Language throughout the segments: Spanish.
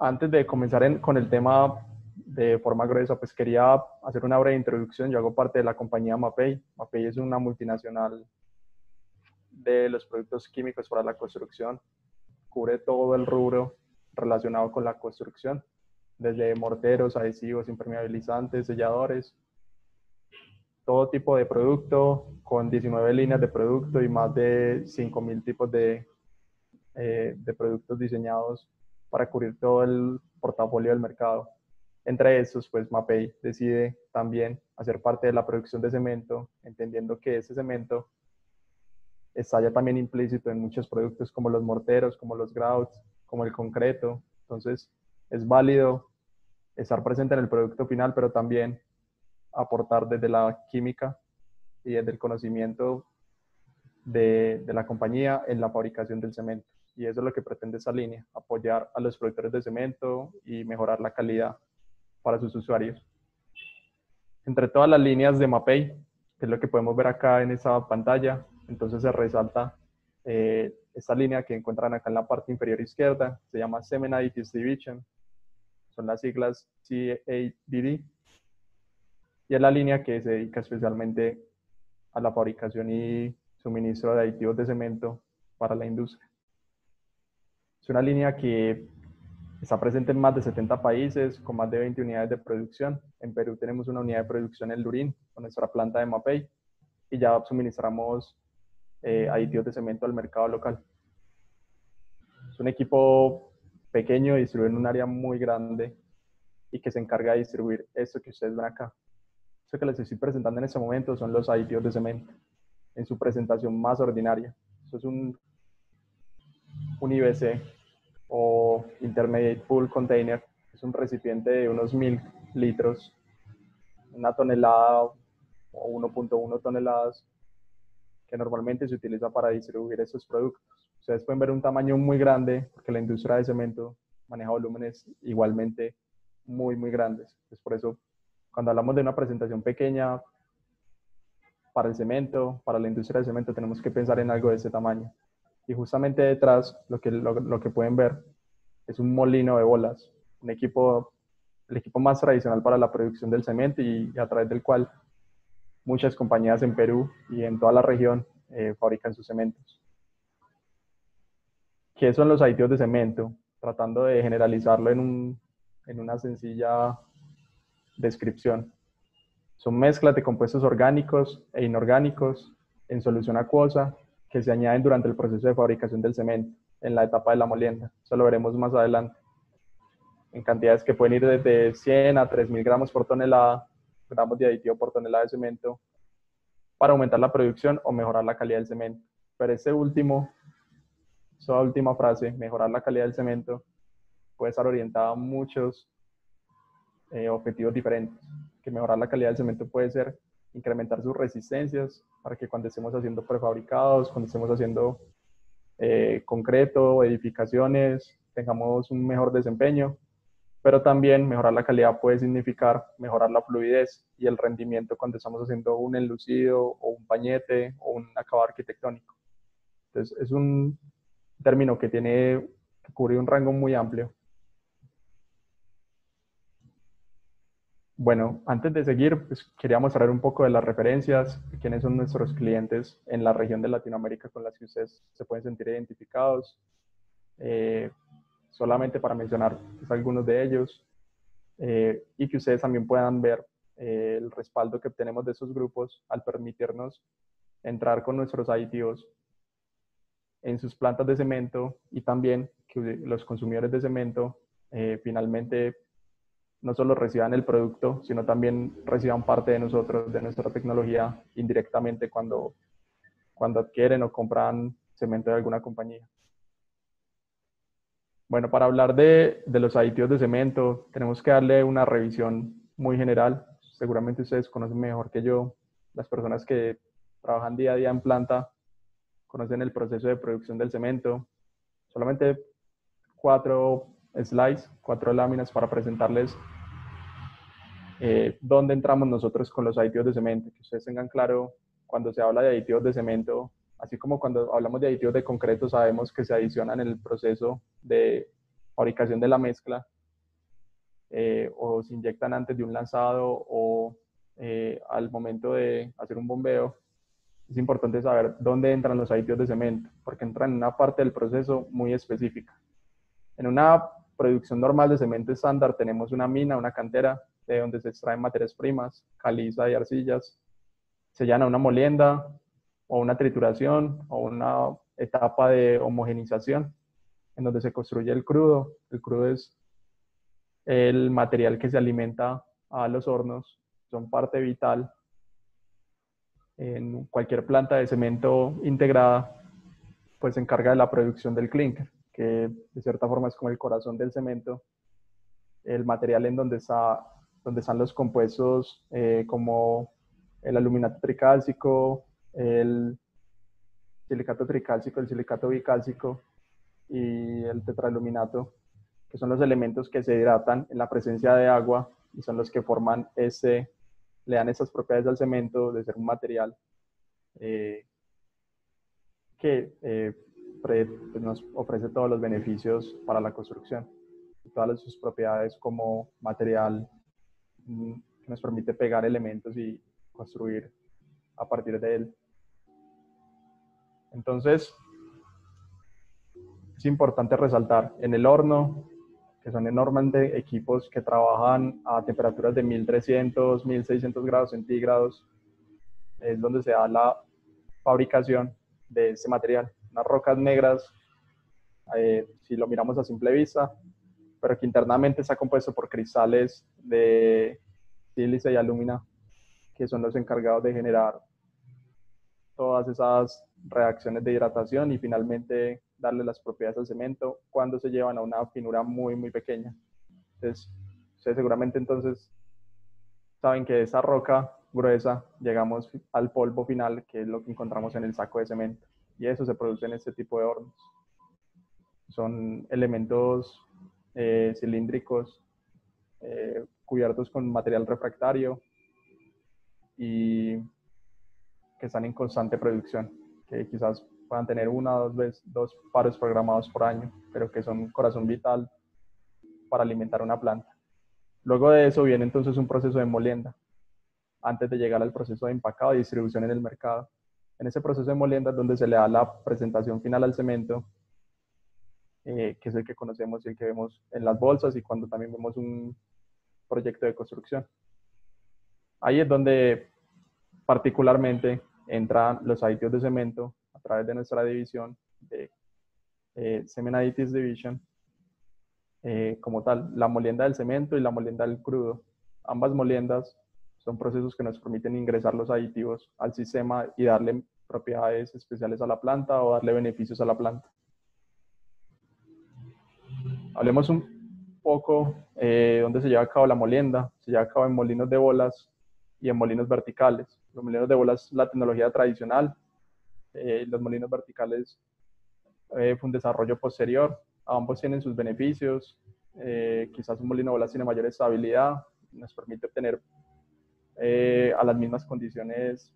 Antes de comenzar con el tema de forma gruesa, pues quería hacer una breve introducción. Yo hago parte de la compañía Mapei. Mapei es una multinacional de los productos químicos para la construcción. Cubre todo el rubro relacionado con la construcción, desde morteros, adhesivos, impermeabilizantes, selladores, todo tipo de producto, con 19 líneas de producto y más de 5.000 tipos de productos diseñados para cubrir todo el portafolio del mercado. Entre estos, pues Mapei decide también hacer parte de la producción de cemento, entendiendo que ese cemento está ya también implícito en muchos productos como los morteros, como los grouts, como el concreto. Entonces, es válido estar presente en el producto final, pero también aportar desde la química y desde el conocimiento de la compañía en la fabricación del cemento. Y eso es lo que pretende esa línea, apoyar a los productores de cemento y mejorar la calidad para sus usuarios. Entre todas las líneas de Mapei, que es lo que podemos ver acá en esa pantalla, entonces se resalta esta línea que encuentran acá en la parte inferior izquierda, se llama Cement Additives Division, son las siglas CADD, y es la línea que se dedica especialmente a la fabricación y suministro de aditivos de cemento para la industria. Es una línea que está presente en más de 70 países, con más de 20 unidades de producción. En Perú tenemos una unidad de producción en Lurín, con nuestra planta de Mapei, y ya suministramos aditivos de cemento al mercado local. Es un equipo pequeño, distribuido en un área muy grande y que se encarga de distribuir esto que ustedes ven acá. Esto que les estoy presentando en este momento son los aditivos de cemento, en su presentación más ordinaria. Eso es un IBC o Intermediate Pool Container. Es un recipiente de unos 1.000 litros, una tonelada o 1.1 toneladas, que normalmente se utiliza para distribuir estos productos. Ustedes pueden ver un tamaño muy grande, porque la industria de cemento maneja volúmenes igualmente muy grandes. Pues por eso, cuando hablamos de una presentación pequeña para el cemento, para la industria del cemento, tenemos que pensar en algo de ese tamaño. Y justamente detrás, lo que pueden ver es un molino de bolas, el equipo más tradicional para la producción del cemento y a través del cual muchas compañías en Perú y en toda la región fabrican sus cementos. ¿Qué son los aditivos de cemento? Tratando de generalizarlo en una sencilla descripción. Son mezclas de compuestos orgánicos e inorgánicos en solución acuosa que se añaden durante el proceso de fabricación del cemento, en la etapa de la molienda. Eso lo veremos más adelante. En cantidades que pueden ir desde 100 a 3.000 gramos por tonelada, gramos de aditivo por tonelada de cemento, para aumentar la producción o mejorar la calidad del cemento. Pero esa última frase, mejorar la calidad del cemento, puede estar orientada a muchos objetivos diferentes. Que mejorar la calidad del cemento puede ser incrementar sus resistencias para que cuando estemos haciendo prefabricados, cuando estemos haciendo concreto, edificaciones, tengamos un mejor desempeño. Pero también mejorar la calidad puede significar mejorar la fluidez y el rendimiento cuando estamos haciendo un enlucido o un pañete o un acabado arquitectónico. Entonces es un término que cubre un rango muy amplio. Bueno, antes de seguir, pues quería mostrar un poco de las referencias, quiénes son nuestros clientes en la región de Latinoamérica con las que ustedes se pueden sentir identificados. Solamente para mencionar pues, algunos de ellos, y que ustedes también puedan ver el respaldo que obtenemos de esos grupos al permitirnos entrar con nuestros aditivos en sus plantas de cemento y también que los consumidores de cemento finalmente no solo reciban el producto, sino también reciban parte de nosotros, de nuestra tecnología, indirectamente cuando adquieren o compran cemento de alguna compañía. Bueno, para hablar de los aditivos de cemento, tenemos que darle una revisión muy general. Seguramente ustedes conocen mejor que yo, las personas que trabajan día a día en planta, conocen el proceso de producción del cemento. Solamente 4 slides, 4 láminas para presentarles dónde entramos nosotros con los aditivos de cemento. Que ustedes tengan claro, cuando se habla de aditivos de cemento, así como cuando hablamos de aditivos de concreto, sabemos que se adicionan en el proceso de fabricación de la mezcla, o se inyectan antes de un lanzado o al momento de hacer un bombeo, es importante saber dónde entran los aditivos de cemento, porque entran en una parte del proceso muy específica. En una producción normal de cemento estándar tenemos una mina, una cantera, de donde se extraen materias primas, caliza y arcillas, se llevan a una molienda o una trituración o una etapa de homogenización, en donde se construye el crudo. El crudo es el material que se alimenta a los hornos, son parte vital en cualquier planta de cemento integrada, pues se encarga de la producción del clinker, que de cierta forma es como el corazón del cemento, el material en donde están los compuestos como el aluminato tricálcico, el silicato tricálcico, el silicato bicálcico y el tetraaluminato, que son los elementos que se hidratan en la presencia de agua y son los que forman le dan esas propiedades al cemento de ser un material que pues nos ofrece todos los beneficios para la construcción, todas sus propiedades como material que nos permite pegar elementos y construir a partir de él. Entonces, es importante resaltar en el horno, que son enormemente equipos que trabajan a temperaturas de 1300, 1600 grados centígrados, es donde se da la fabricación de este material. Unas rocas negras, si lo miramos a simple vista, pero que internamente está compuesto por cristales de sílice y alúmina, que son los encargados de generar todas esas reacciones de hidratación y finalmente darle las propiedades al cemento cuando se llevan a una finura muy, muy pequeña. Entonces, ustedes seguramente entonces saben que de esa roca gruesa llegamos al polvo final, que es lo que encontramos en el saco de cemento. Y eso se produce en este tipo de hornos. Son elementos cilíndricos cubiertos con material refractario y que están en constante producción, que quizás puedan tener una o dos paros programados por año, pero que son un corazón vital para alimentar una planta. Luego de eso viene entonces un proceso de molienda, antes de llegar al proceso de empacado y distribución en el mercado. En ese proceso de molienda es donde se le da la presentación final al cemento, que es el que conocemos y el que vemos en las bolsas y cuando también vemos un proyecto de construcción. Ahí es donde particularmente entran los aditivos de cemento a través de nuestra división de Cement Additives Division, como tal, la molienda del cemento y la molienda del crudo. Ambas moliendas son procesos que nos permiten ingresar los aditivos al sistema y darle propiedades especiales a la planta o darle beneficios a la planta. Hablemos un poco dónde se lleva a cabo la molienda. Se lleva a cabo en molinos de bolas y en molinos verticales. Los molinos de bolas es la tecnología tradicional. Los molinos verticales fue un desarrollo posterior. Ambos tienen sus beneficios. Quizás un molino de bolas tiene mayor estabilidad, nos permite obtener a las mismas condiciones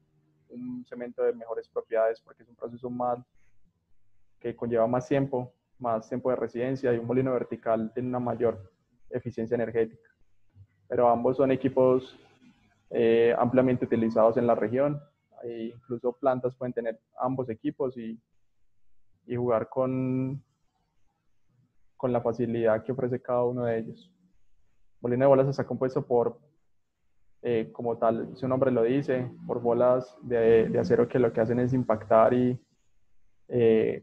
un cemento de mejores propiedades porque es un proceso que conlleva más tiempo de residencia, y un molino vertical tiene una mayor eficiencia energética. Pero ambos son equipos ampliamente utilizados en la región. Incluso plantas pueden tener ambos equipos y jugar con la facilidad que ofrece cada uno de ellos. Molino de bolas está compuesto por, como tal, su nombre lo dice, por bolas de acero que lo que hacen es impactar y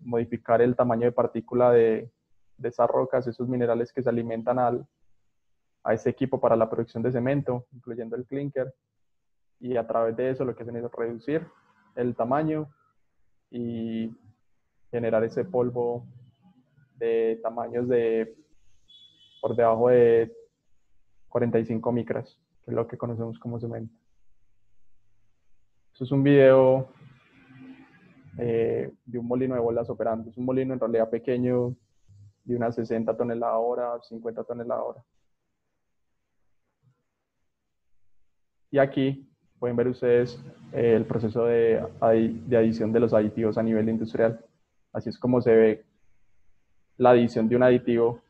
modificar el tamaño de partícula de esas rocas, esos minerales que se alimentan a ese equipo para la producción de cemento, incluyendo el clinker, y a través de eso lo que hacen es reducir el tamaño y generar ese polvo de tamaños por debajo de 45 micras, que es lo que conocemos como cemento. Eso es un video de un molino de bolas operando. Es un molino en realidad pequeño, de unas 60 toneladas hora, 50 toneladas hora. Y aquí pueden ver ustedes el proceso de adición de los aditivos a nivel industrial. Así es como se ve la adición de un aditivo,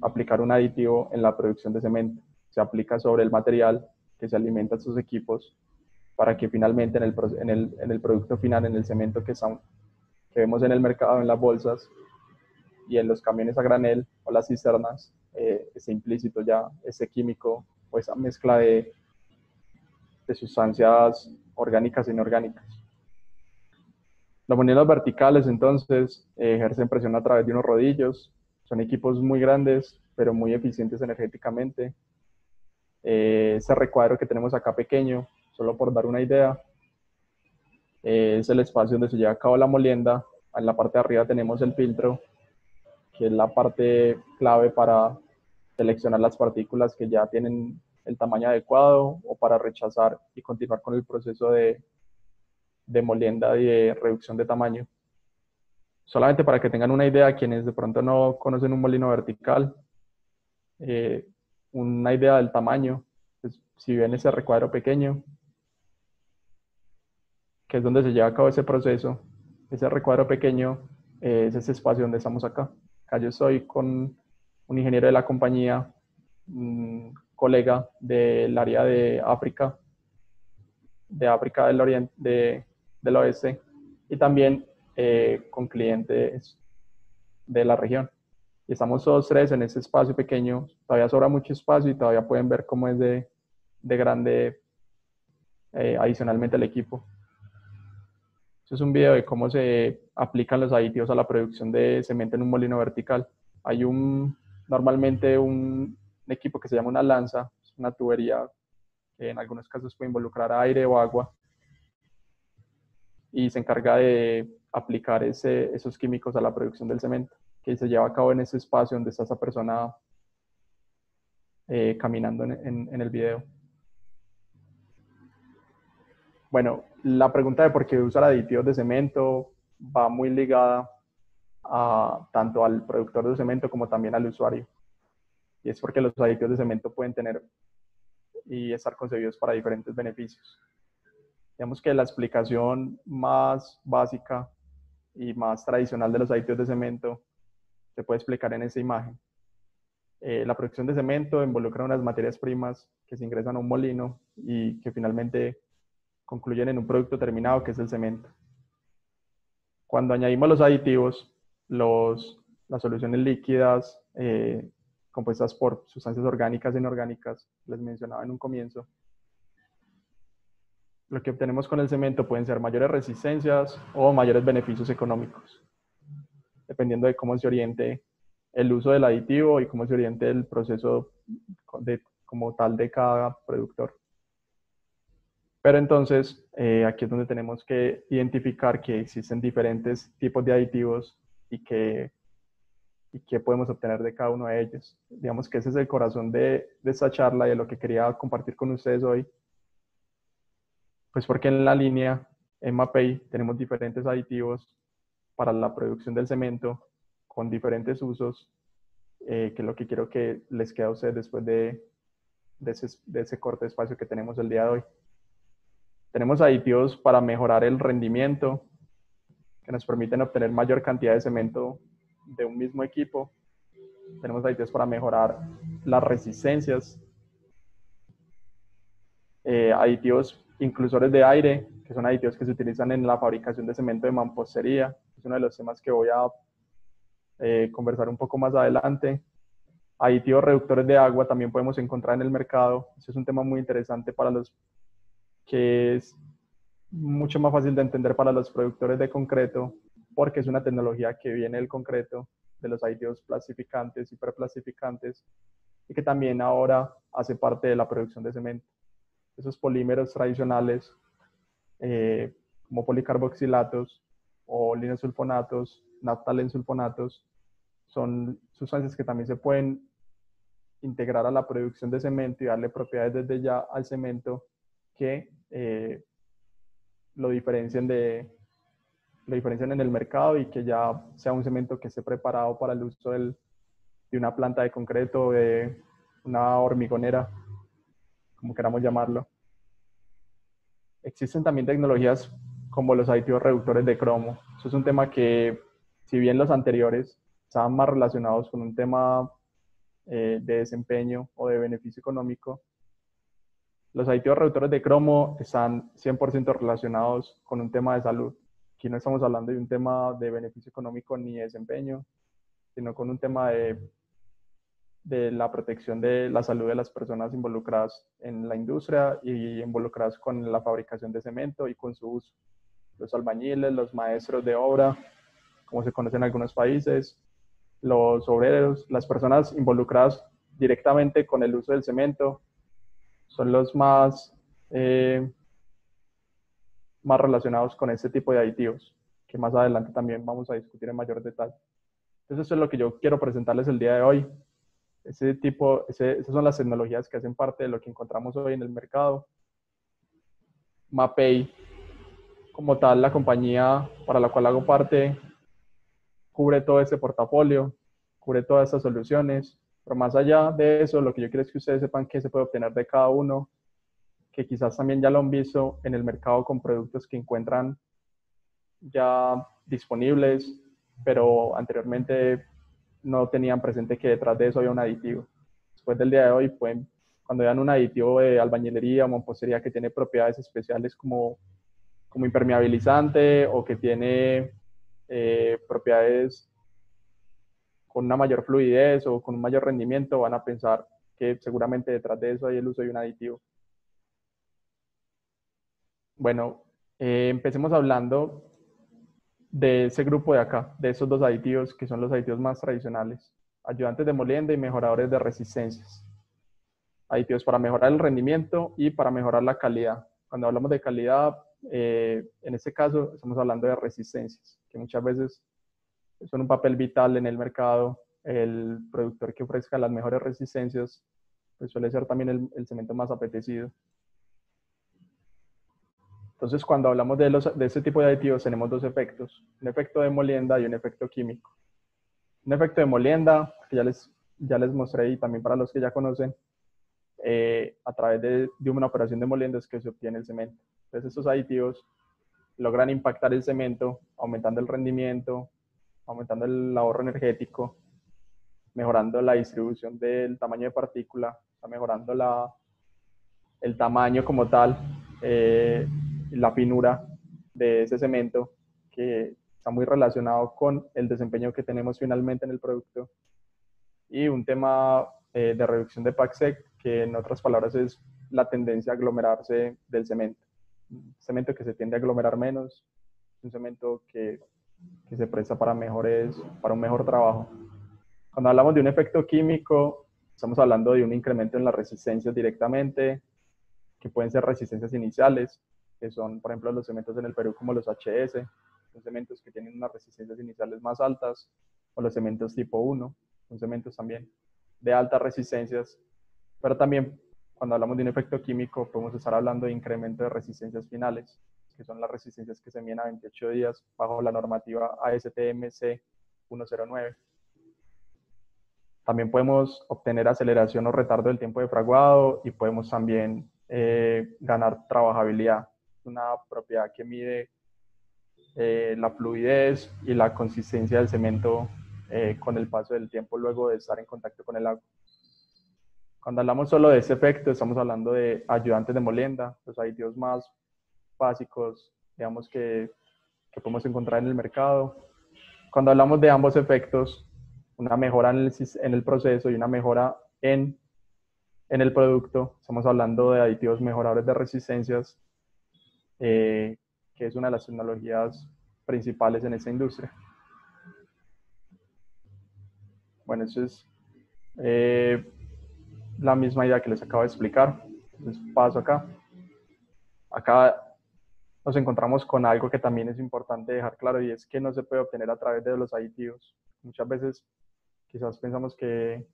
aplicar un aditivo en la producción de cemento. se aplica sobre el material que se alimenta a estos equipos para que finalmente en el producto final, en el cemento que vemos en el mercado, en las bolsas y en los camiones a granel o las cisternas, esté implícito ya ese químico o esa mezcla de sustancias orgánicas e inorgánicas. Los molinos verticales, entonces, ejercen presión a través de unos rodillos. Son equipos muy grandes, pero muy eficientes energéticamente. Ese recuadro que tenemos acá pequeño, solo por dar una idea, es el espacio donde se lleva a cabo la molienda. En la parte de arriba tenemos el filtro, que es la parte clave para seleccionar las partículas que ya tienen el tamaño adecuado o para rechazar y continuar con el proceso de molienda y de reducción de tamaño. Solamente para que tengan una idea, quienes de pronto no conocen un molino vertical, una idea del tamaño, pues, si ven ese recuadro pequeño, que es donde se lleva a cabo ese proceso, ese recuadro pequeño es ese espacio donde estamos acá. Acá yo estoy con un ingeniero de la compañía, un colega del área de África del Oriente, del Oeste, y también con clientes de la región. Y estamos todos tres en ese espacio pequeño. Todavía sobra mucho espacio y todavía pueden ver cómo es de grande adicionalmente el equipo. Este es un video de cómo se aplican los aditivos a la producción de cemento en un molino vertical. Hay normalmente un equipo que se llama una lanza, es una tubería que en algunos casos puede involucrar aire o agua, y se encarga de aplicar esos químicos a la producción del cemento, que se lleva a cabo en ese espacio donde está esa persona caminando en el video. Bueno, la pregunta de por qué usar aditivos de cemento va muy ligada tanto al productor de cemento como también al usuario. Y es porque los aditivos de cemento pueden tener y estar concebidos para diferentes beneficios. Digamos que la explicación más básica y más tradicional de los aditivos de cemento se puede explicar en esa imagen. La producción de cemento involucra unas materias primas que se ingresan a un molino y que finalmente concluyen en un producto terminado que es el cemento. Cuando añadimos los aditivos, las soluciones líquidas compuestas por sustancias orgánicas e inorgánicas, les mencionaba en un comienzo, lo que obtenemos con el cemento pueden ser mayores resistencias o mayores beneficios económicos, dependiendo de cómo se oriente el uso del aditivo y cómo se oriente el proceso como tal de cada productor. Pero entonces, aquí es donde tenemos que identificar que existen diferentes tipos de aditivos y qué podemos obtener de cada uno de ellos. Digamos que ese es el corazón de esta charla y de lo que quería compartir con ustedes hoy. Pues porque en la línea, en Mapei, tenemos diferentes aditivos para la producción del cemento con diferentes usos, que es lo que quiero que les quede a ustedes después de ese corto espacio que tenemos el día de hoy. Tenemos aditivos para mejorar el rendimiento, que nos permiten obtener mayor cantidad de cemento de un mismo equipo. Tenemos aditivos para mejorar las resistencias, aditivos inclusores de aire, que son aditivos que se utilizan en la fabricación de cemento de mampostería. Es uno de los temas que voy a conversar un poco más adelante. Aditivos reductores de agua también podemos encontrar en el mercado. Eso es un tema muy interesante para los que es mucho más fácil de entender para los productores de concreto, porque es una tecnología que viene del concreto, de los aditivos plastificantes y preplastificantes, y que también ahora hace parte de la producción de cemento. Esos polímeros tradicionales, como policarboxilatos o linesulfonatos, naftalensulfonatos, son sustancias que también se pueden integrar a la producción de cemento y darle propiedades desde ya al cemento que lo diferencian en el mercado y que ya sea un cemento que esté preparado para el uso de una planta de concreto o de una hormigonera, como queramos llamarlo. Existen también tecnologías como los aditivos reductores de cromo. Eso es un tema que, si bien los anteriores estaban más relacionados con un tema de desempeño o de beneficio económico, los aditivos reductores de cromo están 100% relacionados con un tema de salud. Aquí no estamos hablando de un tema de beneficio económico ni de desempeño, sino con un tema de la protección de la salud de las personas involucradas en la industria y involucradas con la fabricación de cemento y con su uso. Los albañiles, los maestros de obra, como se conoce en algunos países, los obreros, las personas involucradas directamente con el uso del cemento, son los más relacionados con este tipo de aditivos, que más adelante también vamos a discutir en mayor detalle. Entonces, eso es lo que yo quiero presentarles el día de hoy. Esas son las tecnologías que hacen parte de lo que encontramos hoy en el mercado. Mapei, como tal, la compañía para la cual hago parte, cubre todo este portafolio, cubre todas estas soluciones, pero más allá de eso, lo que yo quiero es que ustedes sepan qué se puede obtener de cada uno, que quizás también ya lo han visto en el mercado con productos que encuentran ya disponibles, pero anteriormente no tenían presente que detrás de eso había un aditivo. Después del día de hoy, cuando vean un aditivo de albañilería o mampostería que tiene propiedades especiales como impermeabilizante o que tiene propiedades con una mayor fluidez o con un mayor rendimiento, van a pensar que seguramente detrás de eso hay el uso de un aditivo. Bueno, empecemos hablando de ese grupo de acá, de esos dos aditivos que son los aditivos más tradicionales: ayudantes de molienda y mejoradores de resistencias. Aditivos para mejorar el rendimiento y para mejorar la calidad. Cuando hablamos de calidad, en este caso estamos hablando de resistencias, que muchas veces son un papel vital en el mercado. El productor que ofrezca las mejores resistencias pues suele ser también el cemento más apetecido. Entonces, cuando hablamos de este tipo de aditivos, tenemos dos efectos: un efecto de molienda y un efecto químico. Un efecto de molienda, que ya les mostré, y también para los que ya conocen, a través de una operación de molienda es que se obtiene el cemento. Entonces, estos aditivos logran impactar el cemento, aumentando el rendimiento, aumentando el ahorro energético, mejorando la distribución del tamaño de partícula, mejorando el tamaño como tal, la finura de ese cemento, que está muy relacionado con el desempeño que tenemos finalmente en el producto. Y un tema de reducción de pack-sec, que en otras palabras es la tendencia a aglomerarse del cemento. Un cemento que se tiende a aglomerar menos, un cemento que se presta para un mejor trabajo. Cuando hablamos de un efecto químico, estamos hablando de un incremento en las resistencias directamente, que pueden ser resistencias iniciales, que son, por ejemplo, los cementos en el Perú como los HS, son cementos que tienen unas resistencias iniciales más altas, o los cementos tipo 1, son cementos también de altas resistencias, pero también cuando hablamos de un efecto químico podemos estar hablando de incremento de resistencias finales, que son las resistencias que se miden a 28 días bajo la normativa ASTM C109. También podemos obtener aceleración o retardo del tiempo de fraguado y podemos también ganar trabajabilidad, una propiedad que mide la fluidez y la consistencia del cemento con el paso del tiempo luego de estar en contacto con el agua. Cuando hablamos solo de ese efecto, estamos hablando de ayudantes de molienda, los aditivos más básicos, digamos, que podemos encontrar en el mercado. Cuando hablamos de ambos efectos, una mejora en el proceso y una mejora en el producto, estamos hablando de aditivos mejoradores de resistencias, que es una de las tecnologías principales en esta industria. Bueno, eso es la misma idea que les acabo de explicar. Entonces paso acá. Acá nos encontramos con algo que también es importante dejar claro, y es que no se puede obtener a través de los aditivos. Muchas veces quizás pensamos que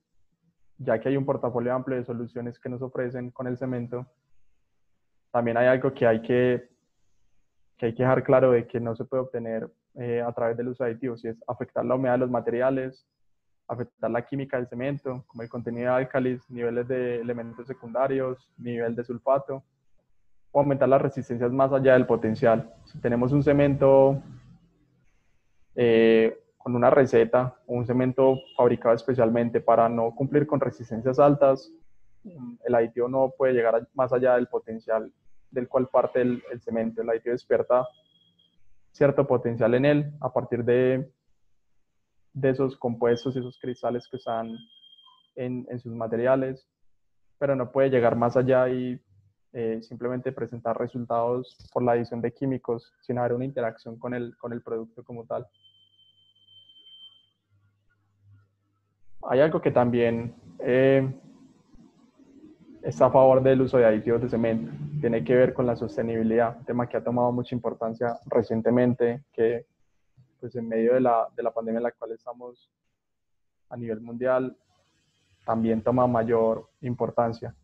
ya que hay un portafolio amplio de soluciones que nos ofrecen con el cemento, también hay algo que hay que dejar claro, de que no se puede obtener a través de los aditivos, y es afectar la humedad de los materiales, afectar la química del cemento, como el contenido de álcalis, niveles de elementos secundarios, nivel de sulfato, o aumentar las resistencias más allá del potencial. Si tenemos un cemento con una receta, un cemento fabricado especialmente para no cumplir con resistencias altas, el aditivo no puede llegar más allá del potencial del cual parte el cemento. El aditivo despierta cierto potencial en él a partir de esos compuestos y esos cristales que están en sus materiales, pero no puede llegar más allá y simplemente presentar resultados por la adición de químicos sin haber una interacción con el producto como tal. Hay algo que también está a favor del uso de aditivos de cemento. Tiene que ver con la sostenibilidad, un tema que ha tomado mucha importancia recientemente, que pues en medio de la pandemia en la cual estamos a nivel mundial, también toma mayor importancia.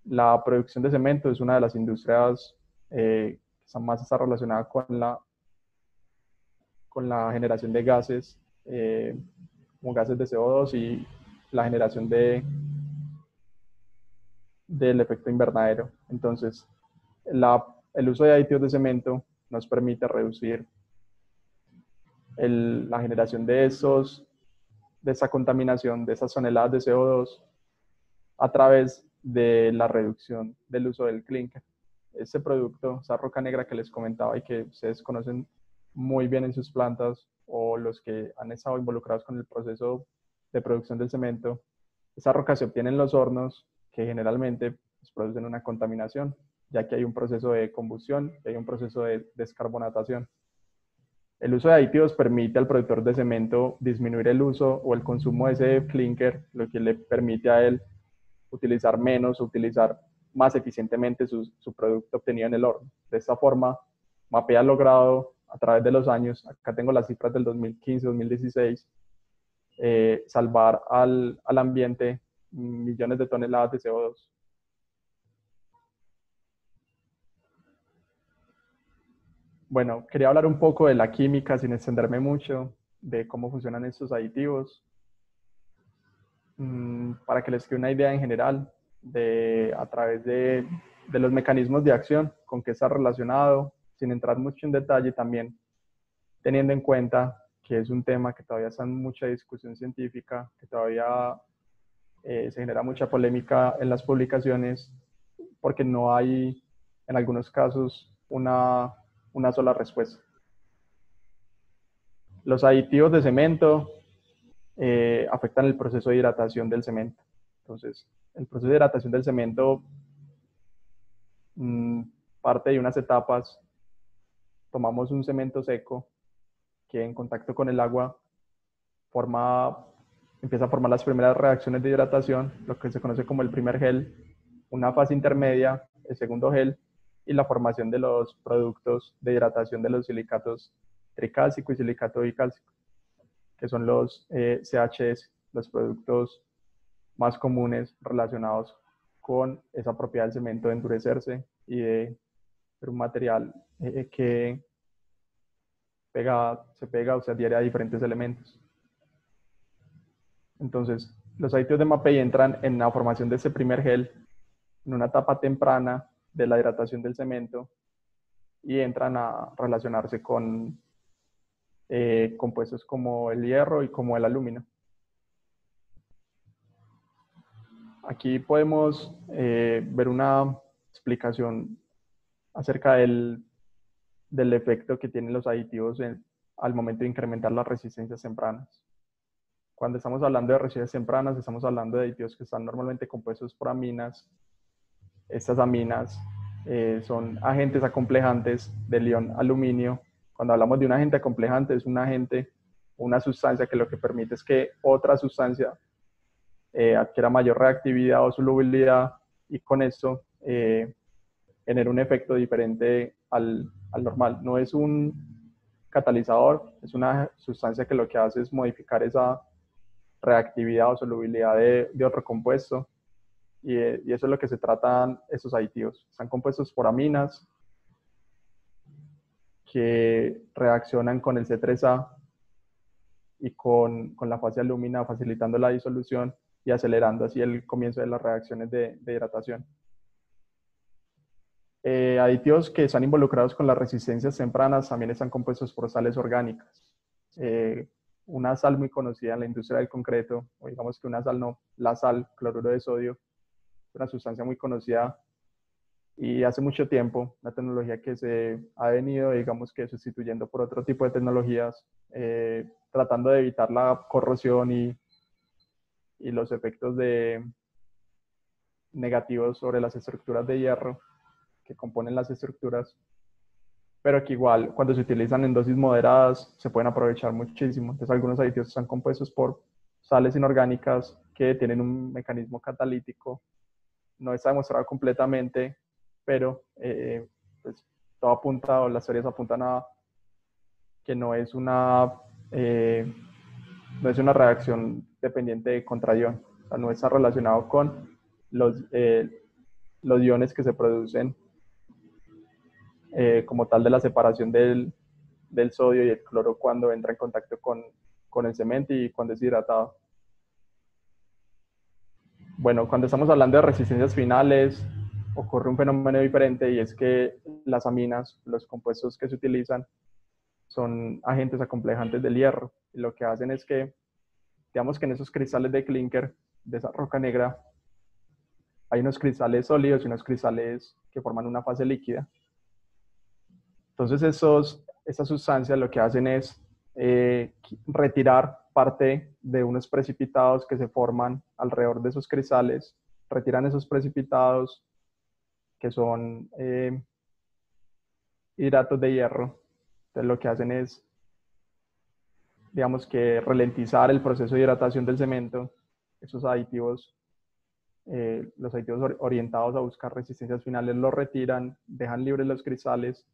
La producción de cemento es una de las industrias que más está relacionada con la generación de gases, como gases de CO2 y la generación del efecto invernadero. Entonces, el uso de aditivos de cemento nos permite reducir la generación de esa contaminación, de esas toneladas de CO2 a través de la reducción del uso del clinker. Este producto, esa roca negra que les comentaba y que ustedes conocen muy bien en sus plantas o los que han estado involucrados con el proceso de producción del cemento, esa roca se obtiene en los hornos que generalmente pues, producen una contaminación, ya que hay un proceso de combustión y hay un proceso de descarbonatación. El uso de aditivos permite al productor de cemento disminuir el uso o el consumo de ese clinker, lo que le permite a él utilizar menos, utilizar más eficientemente su producto obtenido en el horno. De esta forma, Mapei ha logrado a través de los años, acá tengo las cifras del 2015-2016, salvar al ambiente millones de toneladas de CO2. Bueno, quería hablar un poco de la química sin extenderme mucho, de cómo funcionan estos aditivos, para que les quede una idea en general a través de los mecanismos de acción, con qué está relacionado, sin entrar mucho en detalle también, teniendo en cuenta que es un tema que todavía está en mucha discusión científica, que todavía se genera mucha polémica en las publicaciones, porque no hay, en algunos casos, una sola respuesta. Los aditivos de cemento afectan el proceso de hidratación del cemento. Entonces, el proceso de hidratación del cemento parte de unas etapas. Tomamos un cemento seco que en contacto con el agua empieza a formar las primeras reacciones de hidratación, lo que se conoce como el primer gel, una fase intermedia, el segundo gel, y la formación de los productos de hidratación de los silicatos tricálcico y silicato bicálcico, que son los CHS, los productos más comunes relacionados con esa propiedad del cemento de endurecerse y de ser un material que se pega o se adhiere a diferentes elementos. Entonces, los aditivos de Mapei entran en la formación de ese primer gel en una etapa temprana de la hidratación del cemento y entran a relacionarse con compuestos como el hierro y como el aluminio. Aquí podemos ver una explicación acerca del efecto que tienen los aditivos al momento de incrementar las resistencias tempranas. Cuando estamos hablando de resistencias tempranas, estamos hablando de aditivos que están normalmente compuestos por aminas. Estas aminas son agentes acomplejantes del ion aluminio. Cuando hablamos de un agente acomplejante, es un agente, una sustancia que lo que permite es que otra sustancia adquiera mayor reactividad o solubilidad y con esto genera un efecto diferente al normal. No es un catalizador, es una sustancia que lo que hace es modificar esa reactividad o solubilidad de otro compuesto y eso es lo que se tratan estos aditivos. Están compuestos por aminas que reaccionan con el C3A y con la fase alumina, facilitando la disolución y acelerando así el comienzo de las reacciones de hidratación. Aditivos que están involucrados con las resistencias tempranas también están compuestos por sales orgánicas. una sal muy conocida en la industria del concreto, o digamos que una sal no, la sal, cloruro de sodio, es una sustancia muy conocida y hace mucho tiempo, una tecnología que se ha venido, digamos que sustituyendo por otro tipo de tecnologías, tratando de evitar la corrosión y los efectos negativos sobre las estructuras de hierro que componen las estructuras, pero que igual cuando se utilizan en dosis moderadas se pueden aprovechar muchísimo. Entonces algunos aditivos están compuestos por sales inorgánicas que tienen un mecanismo catalítico, no está demostrado completamente, pero pues, todo apunta, o las teorías apuntan a que eh, no es una reacción dependiente de contracción, o sea, no está relacionado con los iones que se producen como tal de la separación del sodio y el cloro cuando entra en contacto con el cemento y cuando es hidratado. Bueno, cuando estamos hablando de resistencias finales, ocurre un fenómeno diferente y es que las aminas, los compuestos que se utilizan, son agentes acomplejantes del hierro. Y lo que hacen es que, digamos que en esos cristales de clinker, de esa roca negra, hay unos cristales sólidos y unos cristales que forman una fase líquida. Entonces esas sustancias lo que hacen es retirar parte de unos precipitados que se forman alrededor de esos cristales, retiran esos precipitados que son hidratos de hierro. Entonces lo que hacen es, digamos que ralentizar el proceso de hidratación del cemento, esos aditivos, los aditivos orientados a buscar resistencias finales los retiran, dejan libres los cristales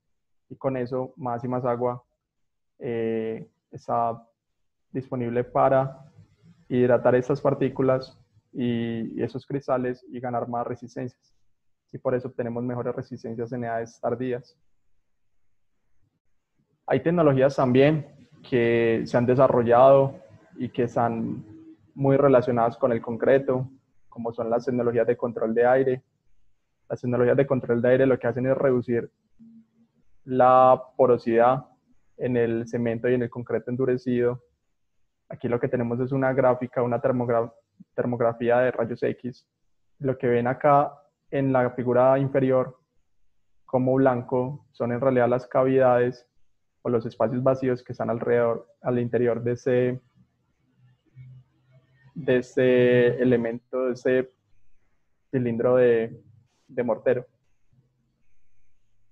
y con eso más y más agua está disponible para hidratar estas partículas y esos cristales y ganar más resistencias. Y por eso obtenemos mejores resistencias en edades tardías. Hay tecnologías también que se han desarrollado y que están muy relacionadas con el concreto, como son las tecnologías de control de aire. Las tecnologías de control de aire lo que hacen es reducir la porosidad en el cemento y en el concreto endurecido. Aquí lo que tenemos es una gráfica, una termografía de rayos X. Lo que ven acá en la figura inferior como blanco son en realidad las cavidades o los espacios vacíos que están alrededor, al interior de ese elemento, de ese cilindro de mortero.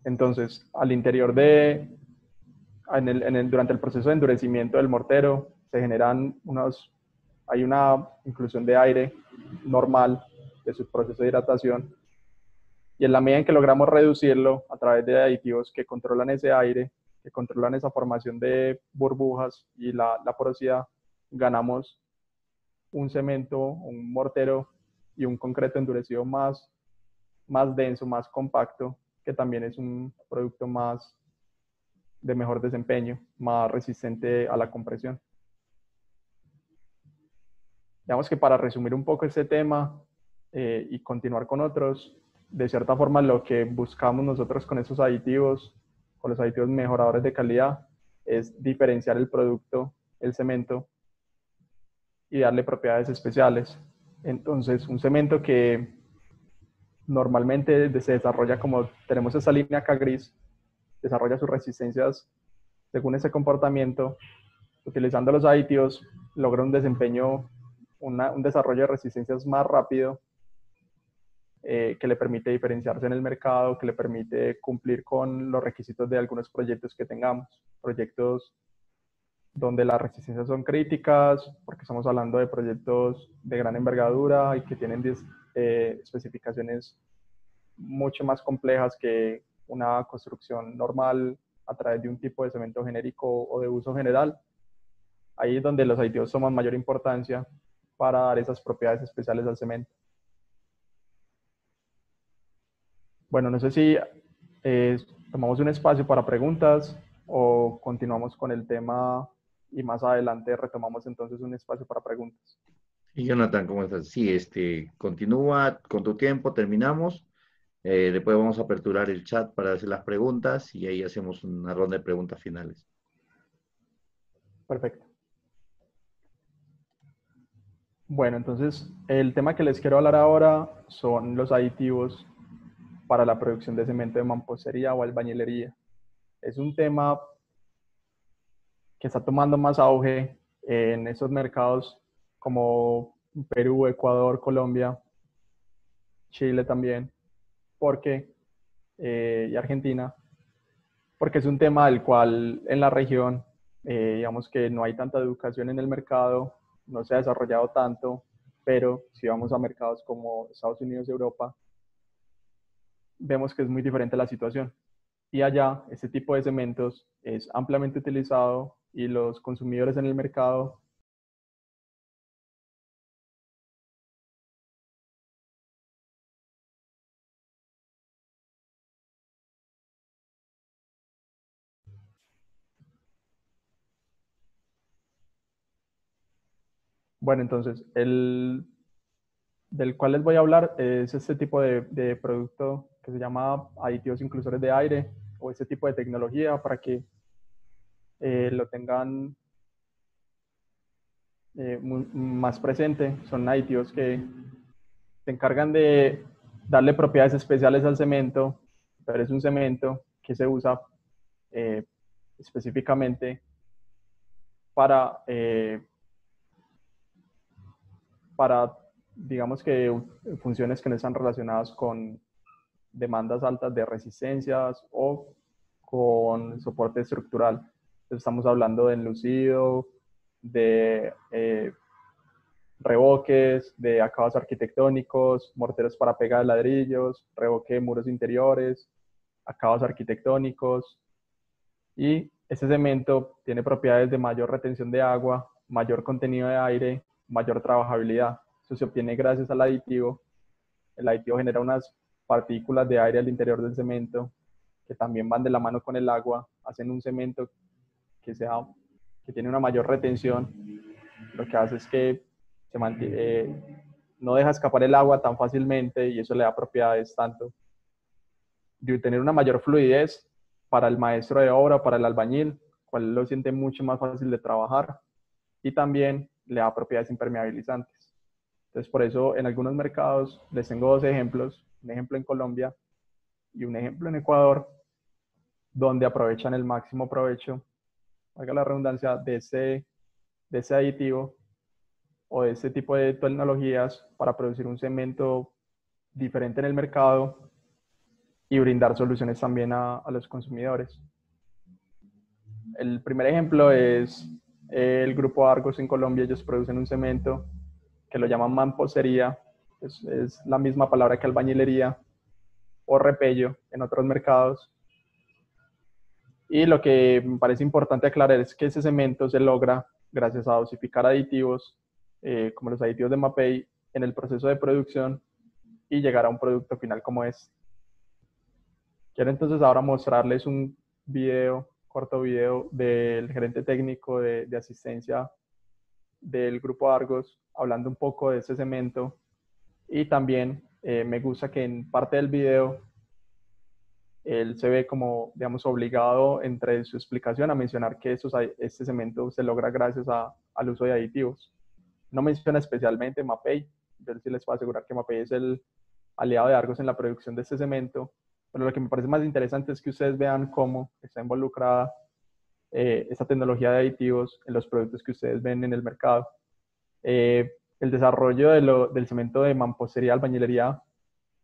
Entonces, al interior durante el proceso de endurecimiento del mortero, se generan hay una inclusión de aire normal de su proceso de hidratación, y en la medida en que logramos reducirlo a través de aditivos que controlan ese aire, que controlan esa formación de burbujas y la porosidad, ganamos un cemento, un mortero y un concreto endurecido más denso, más compacto, que también es un producto de mejor desempeño, más resistente a la compresión. Digamos que para resumir un poco este tema y continuar con otros, de cierta forma lo que buscamos nosotros con esos aditivos, con los aditivos mejoradores de calidad, es diferenciar el producto, el cemento, y darle propiedades especiales. Entonces, un cemento que normalmente se desarrolla como tenemos esa línea acá gris, desarrolla sus resistencias según ese comportamiento, utilizando los aditivos, logra un desempeño, un desarrollo de resistencias más rápido, que le permite diferenciarse en el mercado, que le permite cumplir con los requisitos de algunos proyectos que tengamos, proyectos donde las resistencias son críticas, porque estamos hablando de proyectos de gran envergadura y que tienen especificaciones mucho más complejas que una construcción normal a través de un tipo de cemento genérico o de uso general. Ahí es donde los aditivos toman mayor importancia para dar esas propiedades especiales al cemento. Bueno, no sé si tomamos un espacio para preguntas o continuamos con el tema y más adelante retomamos entonces un espacio para preguntas. Y Jonathan, ¿cómo estás? Sí, continúa con tu tiempo, terminamos. Después vamos a aperturar el chat para hacer las preguntas y ahí hacemos una ronda de preguntas finales. Perfecto. Bueno, entonces el tema que les quiero hablar ahora son los aditivos para la producción de cemento de mampostería o albañilería. Es un tema que está tomando más auge en esos mercados como Perú, Ecuador, Colombia, Chile también, porque, y Argentina, porque es un tema del cual en la región, digamos que no hay tanta educación en el mercado, no se ha desarrollado tanto, pero si vamos a mercados como Estados Unidos y Europa, vemos que es muy diferente la situación. Y allá, este tipo de cementos es ampliamente utilizado y los consumidores en el mercado. Bueno, entonces, el del cual les voy a hablar es este tipo de producto que se llama aditivos inclusores de aire o este tipo de tecnología para que lo tengan más presente. Son aditivos que se encargan de darle propiedades especiales al cemento, pero es un cemento que se usa eh, específicamente para, para, digamos que, funciones que no están relacionadas con demandas altas de resistencias o con soporte estructural. Entonces estamos hablando de enlucido, de revoques, de acabados arquitectónicos, morteros para pegar ladrillos, revoque de muros interiores, acabados arquitectónicos. Y este cemento tiene propiedades de mayor retención de agua, mayor contenido de aire, mayor trabajabilidad. Eso se obtiene gracias al aditivo. El aditivo genera unas partículas de aire al interior del cemento que también van de la mano con el agua, hacen un cemento que tiene una mayor retención. Lo que hace es que no deja escapar el agua tan fácilmente y eso le da propiedades tanto de tener una mayor fluidez para el maestro de obra, para el albañil, cual lo siente mucho más fácil de trabajar, y también le da propiedades impermeabilizantes. Entonces, por eso en algunos mercados les tengo dos ejemplos, un ejemplo en Colombia y un ejemplo en Ecuador, donde aprovechan el máximo provecho, valga la redundancia, de ese aditivo o de este tipo de tecnologías para producir un cemento diferente en el mercado y brindar soluciones también a los consumidores. El primer ejemplo es el grupo Argos en Colombia. Ellos producen un cemento que lo llaman mampostería, es la misma palabra que albañilería o repello en otros mercados. Y lo que me parece importante aclarar es que ese cemento se logra gracias a dosificar aditivos, como los aditivos de Mapei, en el proceso de producción y llegar a un producto final como este. Quiero entonces ahora mostrarles un corto video del gerente técnico de asistencia del grupo Argos, hablando un poco de ese cemento. Y también me gusta que en parte del video él se ve como, digamos, obligado entre su explicación a mencionar que este cemento se logra gracias al uso de aditivos. No menciona especialmente Mapei, yo sí les puedo asegurar que Mapei es el aliado de Argos en la producción de este cemento, pero lo que me parece más interesante es que ustedes vean cómo está involucrada esta tecnología de aditivos en los productos que ustedes ven en el mercado. El desarrollo del cemento de mampostería albañilería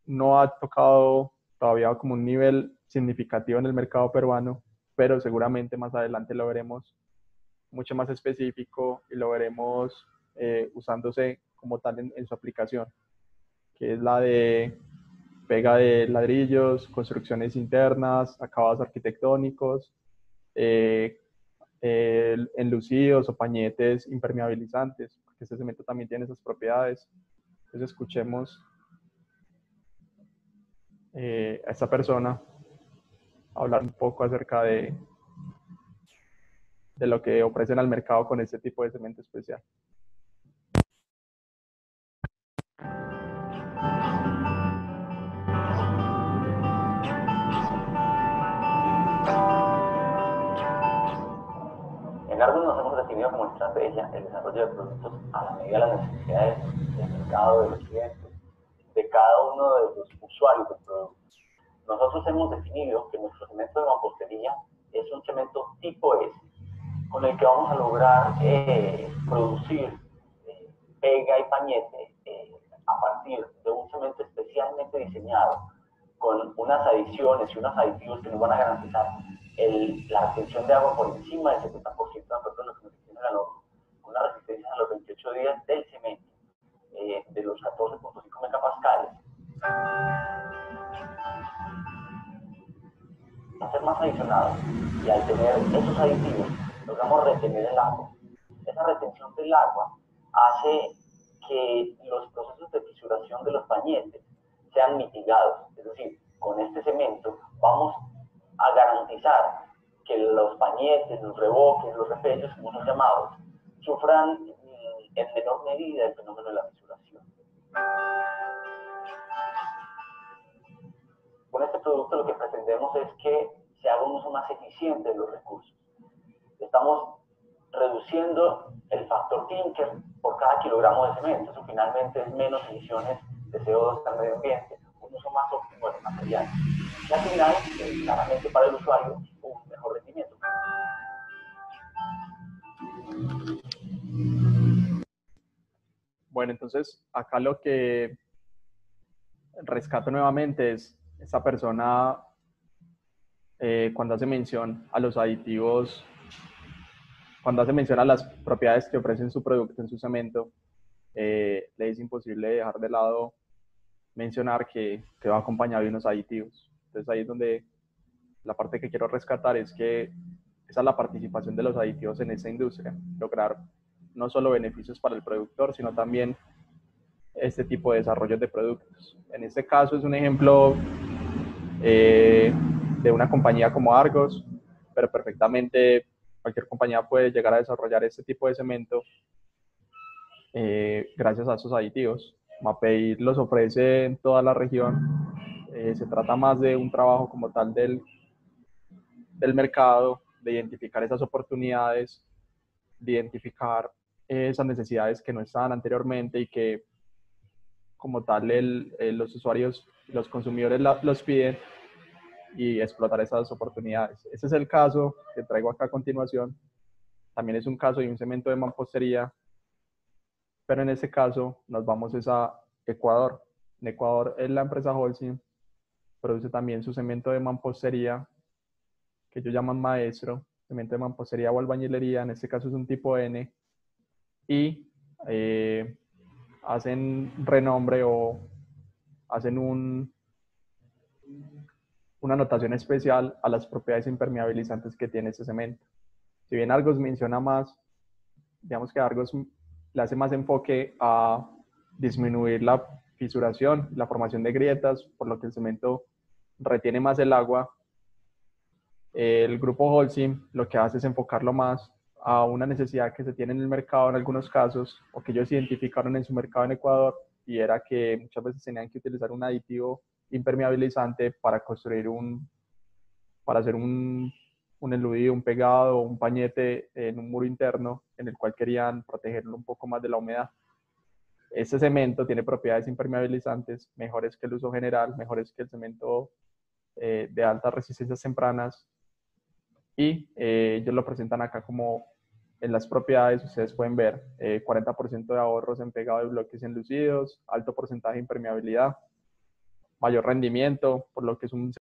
no ha tocado todavía como un nivel significativo en el mercado peruano, pero seguramente más adelante lo veremos mucho más específico y lo veremos usándose como tal en su aplicación, que es la de pega de ladrillos, construcciones internas, acabados arquitectónicos, eh, enlucidos o pañetes impermeabilizantes, porque este cemento también tiene esas propiedades. Entonces escuchemos a esta persona hablar un poco acerca de lo que ofrecen al mercado con este tipo de cemento especial. En Argos nos hemos tenido como estrategia el desarrollo de productos a la medida de las necesidades del mercado, de los clientes, de cada uno de los usuarios del producto. Nosotros hemos definido que nuestro cemento de mampostería es un cemento tipo S, con el que vamos a lograr producir pega y pañete a partir de un cemento especialmente diseñado con unas adiciones y unos aditivos que nos van a garantizar la retención de agua por encima del 70% de acuerdo a lo que nos exige la norma, con una resistencia a los 28 días del cemento de los 14.5 megapascales. Al ser más adicionados y al tener esos aditivos, logramos retener el agua. Esa retención del agua hace que los procesos de fisuración de los pañetes sean mitigados. Es decir, con este cemento vamos a garantizar que los pañetes, los reboques, los repellos, como son llamados, sufran en menor medida el fenómeno de la fisuración. Con este producto lo que pretendemos es que se haga un uso más eficiente de los recursos. Estamos reduciendo el factor clinker por cada kilogramo de cemento. Eso finalmente es menos emisiones de CO2 al medio ambiente, un uso más óptimo de los materiales. Y al final, claramente para el usuario, un mejor rendimiento. Bueno, entonces acá lo que rescato nuevamente es esta persona cuando hace mención a los aditivos, cuando hace mención a las propiedades que ofrecen su producto en su cemento, le es imposible dejar de lado mencionar que va acompañado de unos aditivos. Entonces ahí es donde la parte que quiero rescatar es que esa es la participación de los aditivos en esta industria, lograr no solo beneficios para el productor, sino también este tipo de desarrollos de productos. En este caso es un ejemplo de una compañía como Argos, pero perfectamente cualquier compañía puede llegar a desarrollar este tipo de cemento gracias a esos aditivos. Mapei los ofrece en toda la región. Se trata más de un trabajo como tal del mercado, de identificar esas oportunidades, de identificar esas necesidades que no estaban anteriormente y que como tal los usuarios, los consumidores los piden, y explotar esas oportunidades. Ese es el caso que traigo acá a continuación. También es un caso de un cemento de mampostería, pero en este caso nos vamos a Ecuador. En Ecuador, la empresa Holcim produce también su cemento de mampostería, que ellos llaman maestro, cemento de mampostería o albañilería, en este caso es un tipo N, y hacen renombre o hacen una anotación especial a las propiedades impermeabilizantes que tiene este cemento. Si bien Argos menciona más, digamos que Argos le hace más enfoque a disminuir la fisuración, la formación de grietas, por lo que el cemento retiene más el agua. El grupo Holcim lo que hace es enfocarlo más a una necesidad que se tiene en el mercado en algunos casos, o que ellos identificaron en su mercado en Ecuador, y era que muchas veces tenían que utilizar un aditivo impermeabilizante para construir para hacer un eludido, un pegado, un pañete en un muro interno en el cual querían protegerlo un poco más de la humedad. Este cemento tiene propiedades impermeabilizantes mejores que el uso general, mejores que el cemento de altas resistencias tempranas, y ellos lo presentan acá como en las propiedades. Ustedes pueden ver 40% de ahorros en pegado de bloques enlucidos, alto porcentaje de impermeabilidad, mayor rendimiento, por lo que es un